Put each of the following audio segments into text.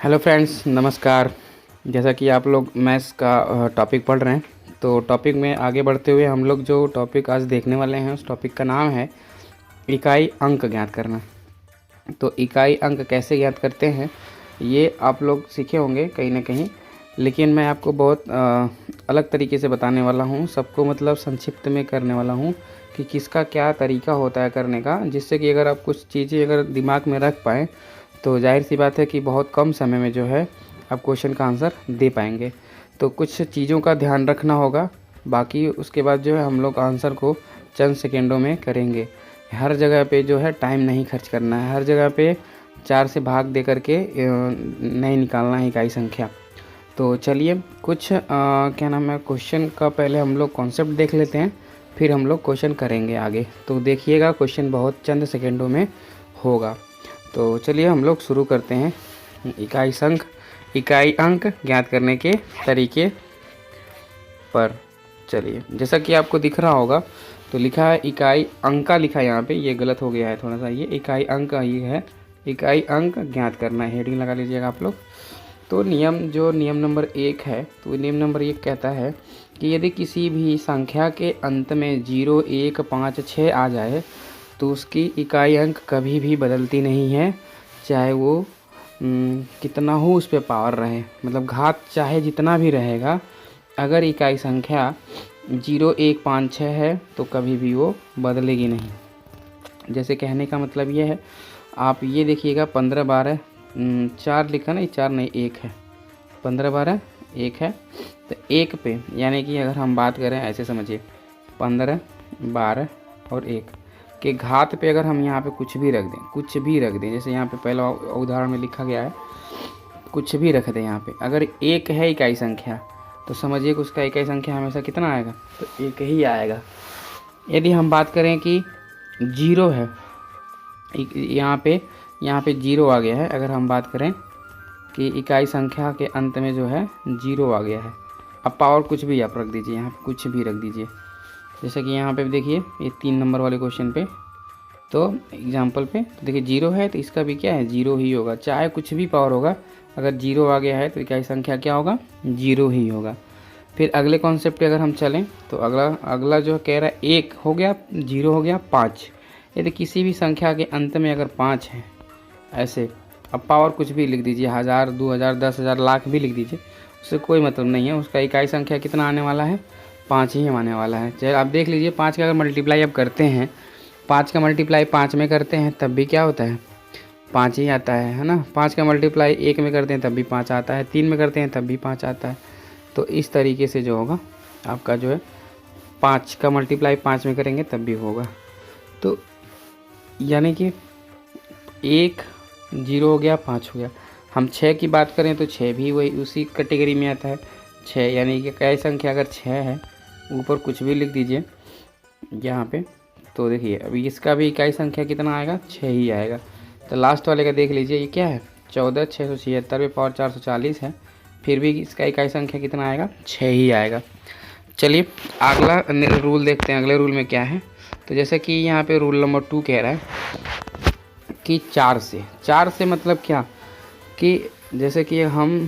Hello friends, नमस्कार। जैसा कि आप लोग मैथ्स का टॉपिक पढ़ रहे हैं, तो टॉपिक में आगे बढ़ते हुए हम लोग जो टॉपिक आज देखने वाले हैं उस टॉपिक का नाम है इकाई अंक ज्ञात करना। तो इकाई अंक कैसे ज्ञात करते हैं ये आप लोग सीखे होंगे कहीं ना कहीं, लेकिन मैं आपको बहुत अलग तरीके से बताने वाला हूँ। सबको मतलब संक्षिप्त में करने वाला हूँ कि किसका क्या तरीका होता है करने का, जिससे कि अगर आप कुछ चीज़ें अगर दिमाग में रख पाएँ तो जाहिर सी बात है कि बहुत कम समय में जो है आप क्वेश्चन का आंसर दे पाएंगे। तो कुछ चीज़ों का ध्यान रखना होगा, बाकी उसके बाद जो है हम लोग आंसर को चंद सेकेंडों में करेंगे। हर जगह पे जो है टाइम नहीं खर्च करना है, हर जगह पे 4 से भाग दे करके नहीं निकालना है इकाई संख्या। तो चलिए कुछ क्या नाम है, क्वेश्चन का पहले हम लोग कॉन्सेप्ट देख लेते हैं, फिर हम लोग क्वेश्चन करेंगे आगे। तो देखिएगा क्वेश्चन बहुत चंद सेकेंडों में होगा। तो चलिए हम लोग शुरू करते हैं इकाई अंक ज्ञात करने के तरीके पर। चलिए, जैसा कि आपको दिख रहा होगा तो लिखा है इकाई अंका, लिखा है यहाँ पे, ये गलत हो गया है थोड़ा सा, ये इकाई अंक ये है, इकाई अंक ज्ञात करना है, हेडिंग लगा लीजिएगा आप लोग। तो नियम नंबर 1 है, तो नियम नंबर 1 कहता है कि यदि किसी भी संख्या के अंत में 0, 1, 5, 6 आ जाए तो उसकी इकाई अंक कभी भी बदलती नहीं है, चाहे वो कितना हो उस पर पावर रहे, मतलब घात चाहे जितना भी रहेगा। अगर इकाई संख्या 0, 1, 5, 6 है तो कभी भी वो बदलेगी नहीं। जैसे कहने का मतलब ये है, आप ये देखिएगा 15, 12, 4 लिखा नहीं, 4 नहीं 1 है, 15, 12 1 है। तो 1 पे यानी कि अगर हम बात करें ऐसे समझिए 15, 12 और 1 के घात पे अगर हम यहाँ पे कुछ भी रख दें, जैसे यहाँ पे पहला उदाहरण में लिखा गया है, कुछ भी रख दें यहाँ पे, अगर 1 है इकाई संख्या तो समझिए कि उसका इकाई संख्या हमेशा कितना आएगा, तो 1 ही आएगा। यदि हम बात करें कि 0 है, यहाँ पे 0 आ गया है, अगर हम बात करें कि इकाई संख्या के अंत में जो है 0 आ गया है, अब पावर कुछ भी आप रख दीजिए, यहाँ पे कुछ भी रख दीजिए। जैसे कि यहाँ पे देखिए ये 3 नंबर वाले क्वेश्चन पे, तो एग्जांपल पे तो देखिए 0 है तो इसका भी क्या है 0 ही होगा, चाहे कुछ भी पावर होगा, अगर 0 आ गया है तो इकाई संख्या क्या होगा 0 ही होगा। फिर अगले कॉन्सेप्ट पे अगर हम चलें तो अगला जो कह रहा है 1 हो गया, 0 हो गया, 5। यदि किसी भी संख्या के अंत में अगर 5 है ऐसे, अब पावर कुछ भी लिख दीजिए, 1000, 2000, 10,000, लाख भी लिख दीजिए, उससे कोई मतलब नहीं है, उसका इकाई संख्या कितना आने वाला है 5 ही आने वाला है। चाहे आप देख लीजिए 5 का अगर मल्टीप्लाई अब करते हैं, 5 का मल्टीप्लाई 5 में करते हैं तब भी क्या होता है 5 ही आता है ना। 5 का मल्टीप्लाई 1 में करते हैं तब भी 5 आता है, 3 में करते हैं तब भी 5 आता है। तो इस तरीके से जो होगा आपका जो है 5 का मल्टीप्लाई 5 में करेंगे तब भी होगा। तो यानी कि 1, 0 हो गया, 5 हो गया। हम 6 की बात करें तो 6 भी वही उसी कैटेगरी में आता है, 6 यानी कि इकाई संख्या अगर 6 है, ऊपर कुछ भी लिख दीजिए यहाँ पे, तो देखिए अभी इसका भी इकाई संख्या कितना आएगा 6 ही आएगा। तो लास्ट वाले का देख लीजिए, ये क्या है 14, 676 पे पावर 440 है, फिर भी इसका इकाई संख्या कितना आएगा 6 ही आएगा। चलिए अगला रूल देखते हैं, अगले रूल में क्या है। तो जैसे कि यहाँ पे रूल नंबर 2 कह रहा है कि 4 से मतलब क्या, कि जैसे कि हम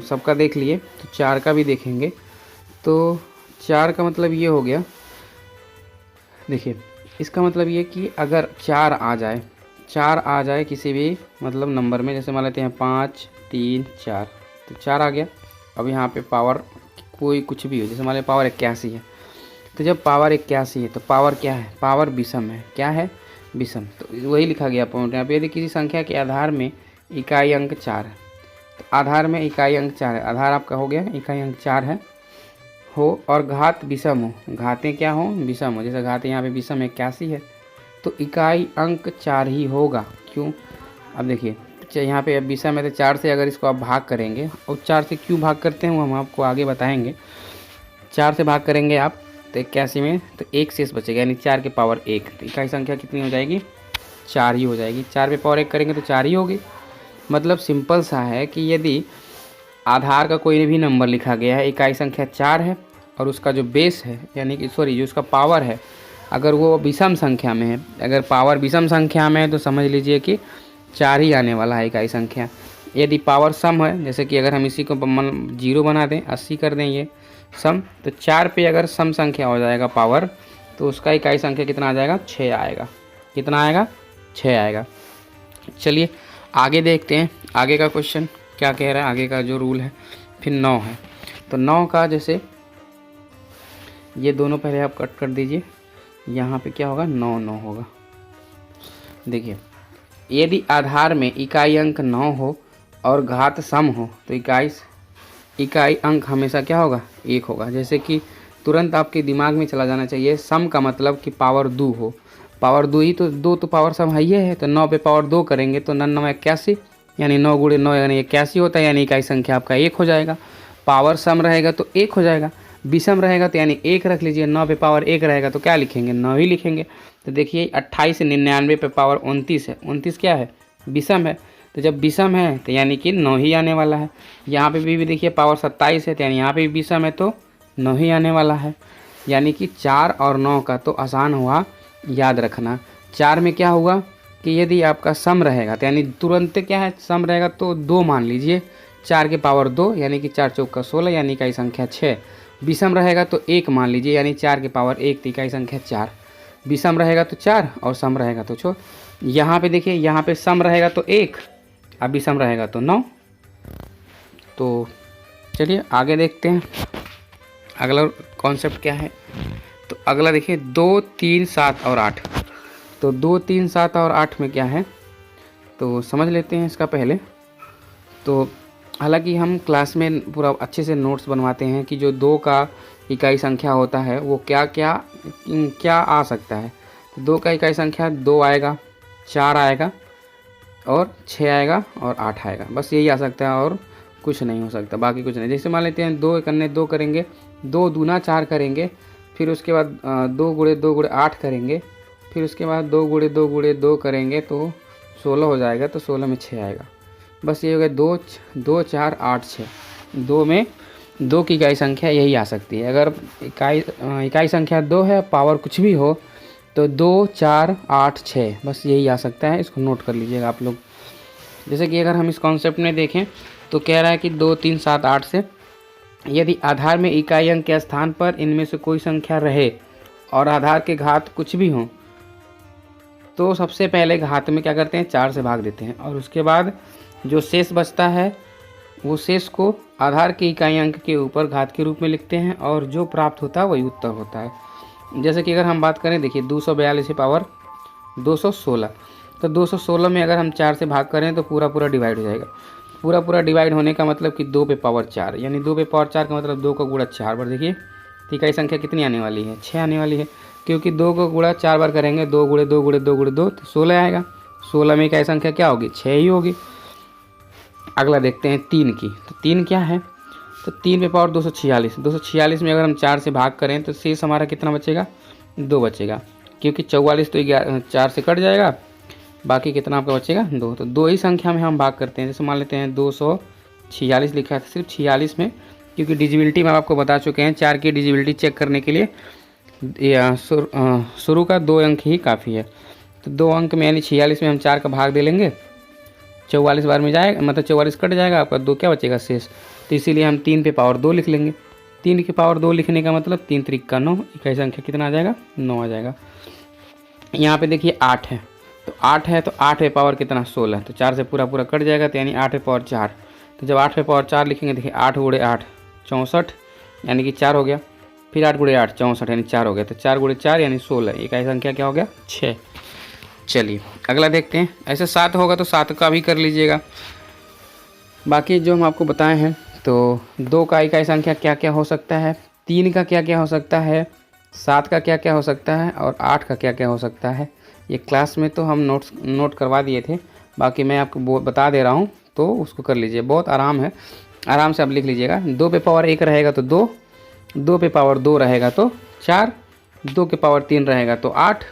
सबका देख लिए तो 4 का भी देखेंगे। तो 4 का मतलब ये हो गया, देखिए इसका मतलब ये कि अगर 4 आ जाए किसी भी मतलब नंबर में, जैसे मान लेते हैं 5, 3, 4, तो 4 आ गया। अब यहाँ पे पावर कोई कुछ भी हो, जैसे मान लें पावर 81 है, तो जब पावर 81 है तो पावर क्या है, पावर विषम है, क्या है विषम। तो वही लिखा गया पॉइंट यहाँ पे, यदि किसी संख्या के आधार में इकाई अंक 4 है, तो आधार में इकाई अंक 4 है, आधार आपका हो गया इकाई अंक 4 है हो, और घात विषम हो, घातें क्या हो विषम हो, जैसे घात यहाँ पे विषम 81 है तो इकाई अंक 4 ही होगा। क्यों, अब देखिए यहाँ पे अब विषम है तो 4 से अगर इसको आप भाग करेंगे, और 4 से क्यों भाग करते हैं वो हम आपको आगे बताएंगे। 4 से भाग करेंगे आप तो 81 में, तो 1 शेष बचेगा, यानी 4 के पावर 1, तो इकाई संख्या कितनी हो जाएगी 4 ही हो जाएगी। 4 पे पावर 1 करेंगे तो 4 ही होगी। मतलब सिंपल सा है कि यदि आधार का कोई भी नंबर लिखा गया है, इकाई संख्या 4 है, और उसका जो बेस है यानी कि जो उसका पावर है, अगर वो विषम संख्या में है, अगर पावर विषम संख्या में है तो समझ लीजिए कि 4 ही आने वाला है इकाई संख्या। यदि पावर सम है, जैसे कि अगर हम इसी को 0 बना दें, 80 कर दें ये सम, तो 4 पे अगर सम संख्या हो जाएगा पावर, तो उसका इकाई संख्या कितना आ जाएगा? 6 आएगा। कितना आएगा? 6 आएगा। चलिए आगे देखते हैं आगे का क्वेश्चन क्या कह रहा है। आगे का जो रूल है फिर 9 है। तो 9 का जैसे ये दोनों पहले आप कट कर दीजिए, यहाँ पे क्या होगा? 9 9 होगा। देखिए यदि आधार में इकाई अंक 9 हो और घात सम हो तो इकाई अंक हमेशा क्या होगा? 1 होगा। जैसे कि तुरंत आपके दिमाग में चला जाना चाहिए, सम का मतलब कि पावर 2 हो। पावर 2 ही तो 2 तो पावर सम है, ये है। तो 9 पे पावर 2 करेंगे तो 9 9 81, यानी 9 गुणे 9 यानी 81 होता है, यानी इकाई संख्या आपका 1 हो जाएगा। पावर सम रहेगा तो 1 हो जाएगा, विषम रहेगा तो यानी 1 रख लीजिए। 9 पे पावर 1 रहेगा तो क्या लिखेंगे? 9 ही लिखेंगे। तो देखिए 28 से 99 पे पावर 29 है। 29 क्या है? विषम है। तो जब विषम है तो यानी कि 9 ही आने वाला है। यहाँ पे भी देखिए पावर 27 है, तो यानी यहाँ पे भी विषम है तो 9 ही आने वाला है। यानी कि 4 और 9 का तो आसान हुआ याद रखना। 4 में क्या हुआ कि यदि आपका सम रहेगा तो यानी तुरंत क्या है? सम रहेगा तो 2 मान लीजिए। 4 के पावर 2 यानी कि 4 चौका 16, यानी इकाई संख्या 6। विषम रहेगा तो 1 मान लीजिए, यानी 4 के पावर 1 तो इकाई संख्या 4। विषम रहेगा तो 4 और सम रहेगा तो 6। यहाँ पे देखिए, यहाँ पे सम रहेगा तो 1 और विषम रहेगा तो 9। तो चलिए आगे देखते हैं अगला कॉन्सेप्ट क्या है। तो अगला देखिए 2 3 7 और 8। तो 2 3 7 और 8 में क्या है तो समझ लेते हैं इसका पहले। तो हालांकि हम क्लास में पूरा अच्छे से नोट्स बनवाते हैं कि जो 2 का इकाई संख्या होता है वो क्या क्या क्या आ सकता है। तो 2 का इकाई संख्या 2 आएगा, 4 आएगा और 6 आएगा और 8 आएगा। बस यही आ सकता है और कुछ नहीं हो सकता, बाकी कुछ नहीं। जैसे मान लेते हैं 2 करने 2 करेंगे, 2 दूना 4 करेंगे, फिर उसके बाद 2 गुणे 2 गुणे 8 करेंगे, फिर उसके बाद 2 गुणे 2 गुणे 2 करेंगे तो 16 हो जाएगा। तो 16 में 6 आएगा। बस ये हो गया 2 2 4 8 6। 2 में 2 की इकाई संख्या यही आ सकती है। अगर इकाई संख्या 2 है, पावर कुछ भी हो, तो 2 4 8 6 बस यही आ सकता है। इसको नोट कर लीजिएगा आप लोग। जैसे कि अगर हम इस कॉन्सेप्ट में देखें तो कह रहा है कि 2 3 7 8 से यदि आधार में इकाई अंक के स्थान पर इनमें से कोई संख्या रहे और आधार के घात कुछ भी हो, तो सबसे पहले घात में क्या करते हैं? 4 से भाग देते हैं और उसके बाद जो शेष बचता है वो शेष को आधार के इकाई अंक के ऊपर घात के रूप में लिखते हैं और जो प्राप्त होता है वही उत्तर होता है। जैसे कि अगर हम बात करें, देखिए 242 की पावर 216। तो 216 में अगर हम 4 से भाग करें तो पूरा पूरा डिवाइड हो जाएगा। पूरा पूरा डिवाइड होने का मतलब कि 2 पे पावर 4, यानी 2 पे पावर 4 का मतलब 2 का गुणा 4 बार। देखिए इकाई संख्या कितनी आने वाली है? 6 आने वाली है, क्योंकि 2 को गुणा 4 बार करेंगे, 2 गुणे 2 गुणे 2 गुणे 2 तो 16 आएगा। 16 में इकाई संख्या क्या होगी? 6 ही होगी। अगला देखते हैं 3 की। तो 3 क्या है? तो 3 पे पावर 246। 246 में अगर हम 4 से भाग करें तो शेष हमारा कितना बचेगा? 2 बचेगा, क्योंकि 44 तो 4 से कट जाएगा, बाकी कितना आपका बचेगा? 2। तो 2 ही संख्या में हम भाग करते हैं। जैसे मान लेते हैं 246 लिखा है, सिर्फ 46 में, क्योंकि डिजिबिलिटी में आपको बता चुके हैं 4 की डिजिबिलिटी चेक करने के लिए शुरू का 2 अंक ही काफ़ी है। तो 2 अंक में यानी 46 में हम 4 का भाग दे लेंगे, 44 बार में जाएगा, मतलब 44 कट जाएगा, आपका 2 क्या बचेगा? शेष। तो इसीलिए हम 3 पे पावर 2 लिख लेंगे। 3 की पावर 2 लिखने का मतलब 3 3 का 9, इकाई संख्या कितना आ जाएगा? 9 आ जाएगा। यहाँ पे देखिए 8 है, तो 8 है तो 8 पे पावर कितना? 16। तो 4 से पूरा पूरा कट जाएगा, तो यानी 8 पे पावर 4। तो जब 8 पे पावर 4 लिखेंगे, देखिए 8 गुणे 8 64, यानी कि 4 हो गया। फिर 8 गुणे 8 64, यानी 4 हो गया। तो 4 गुणे 4 यानी 16, इकाई संख्या क्या हो गया? 6। चलिए अगला देखते हैं। ऐसे 7 होगा तो 7 का भी कर लीजिएगा। बाकी जो हम आपको बताए हैं, तो 2 का इकाई संख्या क्या क्या हो सकता है, 3 का क्या क्या हो सकता है, 7 का क्या क्या हो सकता है और 8 का क्या क्या हो सकता है, ये क्लास में तो हम नोट करवा दिए थे। बाकी मैं आपको बता दे रहा हूँ, तो उसको कर लीजिए। बहुत आराम है, आराम से आप लिख लीजिएगा। 2 पे पावर 1 रहेगा तो 2, 2 पे पावर 2 रहेगा तो 4, 2 के पावर 3 रहेगा तो 8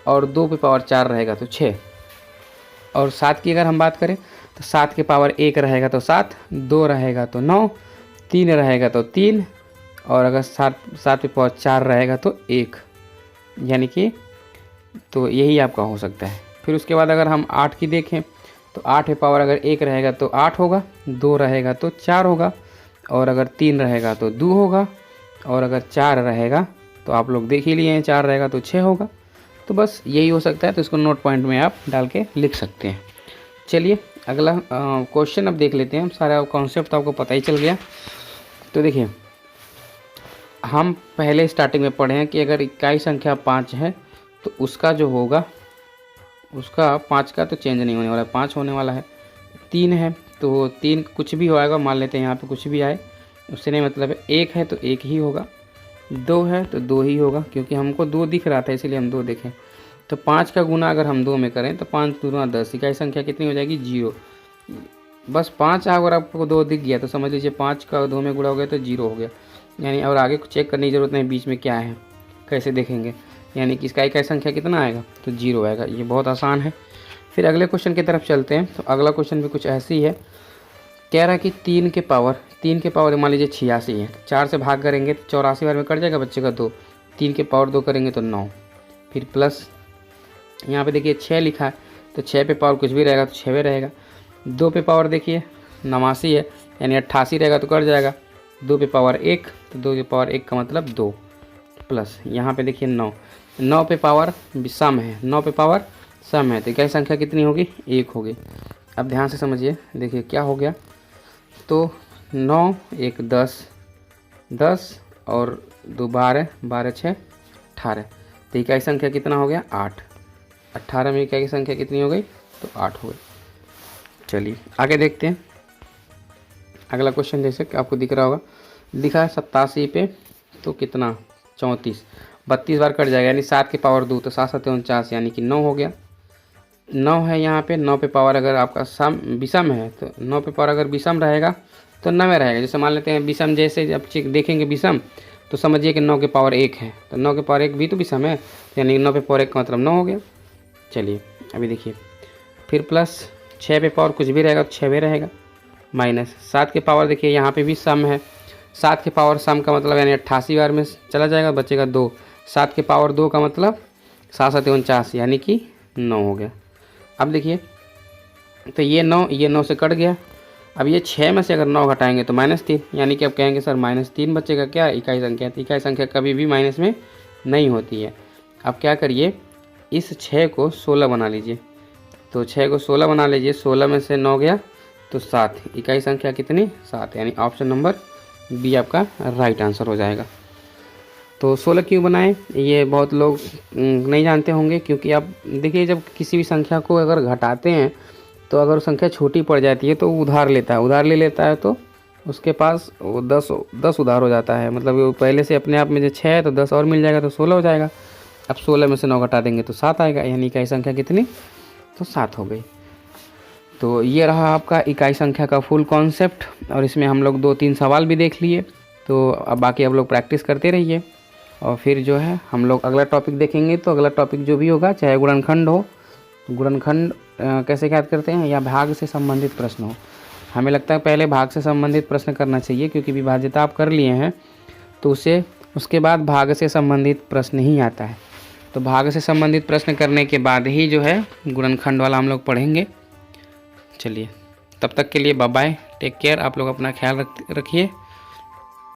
और 2 पे पावर 4 रहेगा तो 6। और 7 की अगर हम बात करें तो 7 के पावर 1 रहेगा तो 7, 2 रहेगा तो 9, 3 रहेगा तो 3 और अगर 7 पे पावर 4 रहेगा तो 1, यानी कि तो यही आपका हो सकता है। फिर उसके बाद अगर हम 8 की देखें तो 8 पे पावर अगर 1 रहेगा तो 8 होगा, 2 रहेगा तो 4 होगा, और अगर 3 रहेगा तो 2 होगा, और अगर 4 रहेगा तो आप लोग देख ही लिए हैं, 4 रहेगा तो 6 होगा। तो बस यही हो सकता है, तो इसको नोट पॉइंट में आप डाल के लिख सकते हैं। चलिए अगला क्वेश्चन अब देख लेते हैं। सारा कॉन्सेप्ट तो आपको पता ही चल गया। तो देखिए, हम पहले स्टार्टिंग में पढ़े हैं कि अगर इकाई संख्या 5 है तो उसका जो होगा, उसका 5 का तो चेंज नहीं होने वाला, 5 होने वाला है। 3 है तो 3 कुछ भी होएगा, मान लेते हैं यहाँ पे कुछ भी आए, उससे नहीं मतलब है। 1 है तो 1 ही होगा, 2 है तो 2 ही होगा, क्योंकि हमको 2 दिख रहा था इसीलिए हम 2 देखें। तो 5 का गुना अगर हम 2 में करें तो 5 दूना 10, इकाई संख्या कितनी हो जाएगी? 0। बस 5 अगर आपको 2 दिख गया तो समझ लीजिए 5 का 2 में गुणा हो गया तो 0 हो गया, यानी और आगे चेक करने की ज़रूरत नहीं बीच में क्या है, कैसे देखेंगे, यानी कि इसका इकाई संख्या कितना आएगा? तो 0 आएगा। ये बहुत आसान है। फिर अगले क्वेश्चन की तरफ चलते हैं। तो अगला क्वेश्चन भी कुछ ऐसी है, कह रहा है कि 3 के पावर मान लीजिए 86 है, 4 से भाग करेंगे तो 84 बार में कट जाएगा बच्चे का 2, 3 के पावर 2 करेंगे तो 9, फिर प्लस यहाँ पे देखिए 6 लिखा है, तो 6 पे पावर कुछ भी रहेगा तो 6 रहेगा। 2 पे पावर देखिए 89 है, यानी 88 रहेगा तो कट जाएगा। 2 पे पावर 1, तो 2 पे पावर 1 का मतलब 2, प्लस यहाँ पे देखिए 9 पे पावर सम है, 9 पे पावर सम है, तो इकाई संख्या कितनी होगी? 1 होगी। अब ध्यान से समझिए, देखिए क्या हो गया, तो 9 1 10, 10 और 2 12, 12 6 18, तो इकाई संख्या कितना हो गया? 8। 18 में इकाई संख्या कितनी हो गई? तो 8 हो गई। चलिए आगे देखते हैं। अगला क्वेश्चन जैसे कि आपको दिख रहा होगा, लिखा है 87 पे तो कितना? 34, 32 बार कट जाएगा, यानी 7 के पावर 2, तो 7 7 49, यानी कि 9 हो गया। 9 है यहाँ पे, 9 पे पावर अगर आपका सम विषम है तो 9 पे पावर अगर विषम रहेगा तो 9 रहेगा। जैसे मान लेते हैं विषम, जैसे जब देखेंगे विषम तो समझिए कि 9 के पावर 1 है, तो 9 के पावर 1 भी तो विषम है, यानी 9 पे पावर 1 का मतलब 9 हो गया। चलिए अभी देखिए, फिर प्लस 6 पे पावर कुछ भी रहेगा तो 6 रहेगा, माइनस 7 के पावर देखिए यहाँ पे भी सम है, 7 के पावर सम का मतलब यानी 88 बार में चला जाएगा, बचेगा 2, 7 के पावर 2 का मतलब 7 7 49, यानी कि 9 हो गया। अब देखिए, तो ये 9 से कट गया। अब ये 6 में से अगर 9 घटाएंगे तो -3, यानी कि अब कहेंगे सर -3 बचेगा क्या? इकाई संख्या। तो इकाई संख्या कभी भी माइनस में नहीं होती है। अब क्या करिए, इस 6 को 16 बना लीजिए, तो 6 को 16 बना लीजिए, 16 में से 9 गया तो 7, इकाई संख्या कितनी? 7, यानी ऑप्शन नंबर बी आपका राइट आंसर हो जाएगा। तो 16 क्यों बनाएं, ये बहुत लोग नहीं जानते होंगे, क्योंकि आप देखिए जब किसी भी संख्या को अगर घटाते हैं तो अगर संख्या छोटी पड़ जाती है तो उधार लेता है, उधार ले लेता है तो उसके पास वो 10 उधार हो जाता है, मतलब वो पहले से अपने आप में जो 6 है तो 10 और मिल जाएगा तो 16 हो जाएगा। अब 16 में से 9 घटा देंगे तो 7 आएगा, यानी इकाई संख्या कितनी? तो 7 हो गई। तो ये रहा आपका इकाई संख्या का फुल कॉन्सेप्ट, और इसमें हम लोग 2-3 सवाल भी देख लिए। तो अब बाकी आप लोग प्रैक्टिस करते रहिए, और फिर जो है हम लोग अगला टॉपिक देखेंगे। तो अगला टॉपिक जो भी होगा, चाहे गुणनखंड हो, गुणनखंड कैसे याद करते हैं, या भाग से संबंधित प्रश्न हो, हमें लगता है पहले भाग से संबंधित प्रश्न करना चाहिए, क्योंकि विभाज्यता आप कर लिए हैं तो उसके बाद भाग से संबंधित प्रश्न ही आता है। तो भाग से संबंधित प्रश्न करने के बाद ही जो है गुणनखंड वाला हम लोग पढ़ेंगे। चलिए तब तक के लिए बाय बाय, टेक केयर, आप लोग अपना ख्याल रखिए।